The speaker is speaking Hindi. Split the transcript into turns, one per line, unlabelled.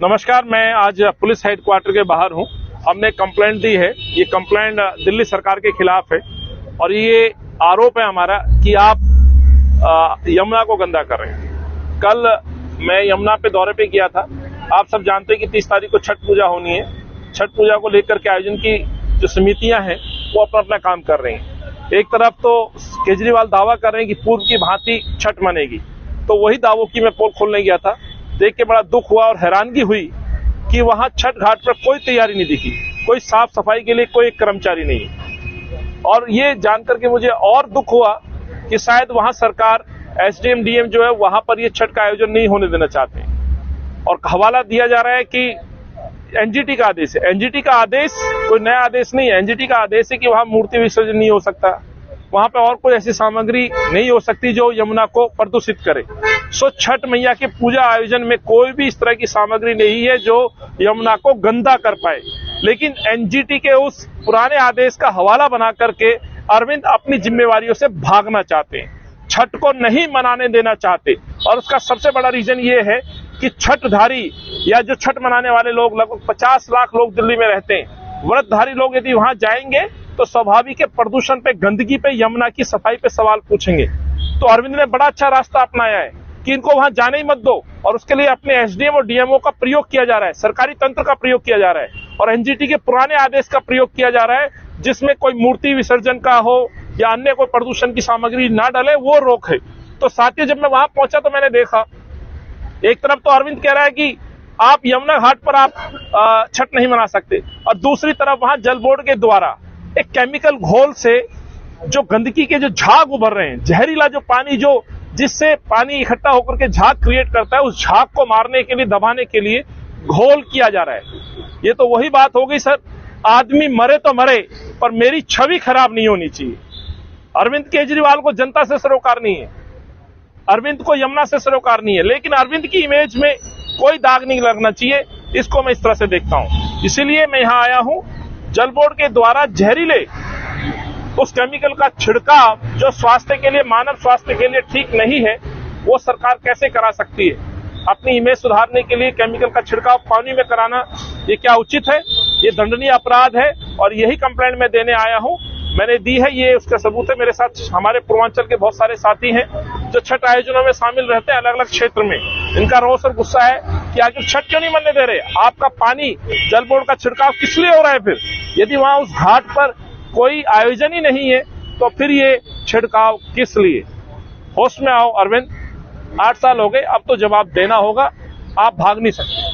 नमस्कार, मैं आज पुलिस हेडक्वार्टर के बाहर हूं। हमने कंप्लेंट दी है। ये कंप्लेंट दिल्ली सरकार के खिलाफ है और ये आरोप है हमारा कि आप यमुना को गंदा कर रहे हैं। कल मैं यमुना पे दौरे पे किया था। आप सब जानते हैं कि 30 तारीख को छठ पूजा होनी है। छठ पूजा को लेकर के आयोजन की जो समितियां हैं वो अपना अपना काम कर रही हैं। एक तरफ तो केजरीवाल दावा कर रहे हैं कि पूर्व की भांति छठ मनेगी, तो वही दावों की मैं पोल खोलने गया था। देख के बड़ा दुख हुआ और हैरानगी हुई कि वहां छठ घाट पर कोई तैयारी नहीं दिखी, कोई साफ सफाई के लिए कोई कर्मचारी नहीं। और ये जानकर के मुझे और दुख हुआ कि शायद वहां सरकार एसडीएम डीएम जो है वहां पर ये छठ का आयोजन नहीं होने देना चाहते। और हवाला दिया जा रहा है कि एनजीटी का आदेश है। एनजीटी का आदेश कोई नया आदेश नहीं है। एनजीटी का आदेश है कि वहां मूर्ति विसर्जन नहीं हो सकता, वहां पे और कोई ऐसी सामग्री नहीं हो सकती जो यमुना को प्रदूषित करे। सो छठ मैया के पूजा आयोजन में कोई भी इस तरह की सामग्री नहीं है जो यमुना को गंदा कर पाए। लेकिन एनजीटी के उस पुराने आदेश का हवाला बना करके अरविंद अपनी जिम्मेवारियों से भागना चाहते हैं, छठ को नहीं मनाने देना चाहते। और उसका सबसे बड़ा रीजन ये है कि छठधारी या जो छठ मनाने वाले लोग, लगभग 50 लाख लोग दिल्ली में रहते हैं, व्रतधारी लोग यदि वहां जाएंगे तो स्वाभाविक है प्रदूषण पे, गंदगी पे, यमुना की सफाई पे सवाल पूछेंगे। तो अरविंद ने बड़ा अच्छा रास्ता अपनाया है कि इनको वहां जाने ही मत दो, और उसके लिए अपने एसडीएम और डीएमओ का प्रयोग किया जा रहा है, सरकारी तंत्र का प्रयोग किया जा रहा है और एनजीटी के पुराने आदेश का प्रयोग किया जा रहा है, जिसमें कोई मूर्ति विसर्जन का हो या अन्य कोई प्रदूषण की सामग्री ना डले, वो रोक है। तो साथियों, जब मैं वहां पहुंचा तो मैंने देखा, एक तरफ तो अरविंद कह रहा है कि आप यमुना घाट पर आप छठ नहीं मना सकते, और दूसरी तरफ वहां जल बोर्ड के द्वारा एक केमिकल घोल से जो गंदगी के जो झाग उभर रहे हैं, जहरीला जो पानी जो जिससे पानी इकट्ठा होकर के झाग क्रिएट करता है, उस झाग को मारने के लिए, दबाने के लिए घोल किया जा रहा है। ये तो वही बात हो गई सर, आदमी मरे तो मरे पर मेरी छवि खराब नहीं होनी चाहिए। अरविंद केजरीवाल को जनता से सरोकार नहीं है, अरविंद को यमुना से सरोकार नहीं है, लेकिन अरविंद की इमेज में कोई दाग नहीं लगना चाहिए। इसको मैं इस तरह से देखता हूं, इसीलिए मैं यहां आया हूं। जल बोर्ड के द्वारा जहरीले उस केमिकल का छिड़काव जो स्वास्थ्य के लिए, मानव स्वास्थ्य के लिए ठीक नहीं है, वो सरकार कैसे करा सकती है? अपनी इमेज सुधारने के लिए केमिकल का छिड़काव पानी में कराना, ये क्या उचित है? ये दंडनीय अपराध है और यही कंप्लेंट मैं देने आया हूं। मैंने दी है, ये उसका सबूत है। मेरे साथ हमारे पूर्वांचल के बहुत सारे साथी हैं जो छठ आयोजनों में शामिल रहते हैं अलग अलग क्षेत्र में। इनका रोष और गुस्सा है कि आखिर छठ क्यों नहीं मनने दे रहे? आपका पानी, जल बोर्ड का छिड़काव किस लिए हो रहा है? फिर यदि वहां उस घाट पर कोई आयोजन ही नहीं है तो फिर ये छिड़काव किस लिए? होश में आओ अरविंद, 8 साल हो गए, अब तो जवाब देना होगा, आप भाग नहीं सकते।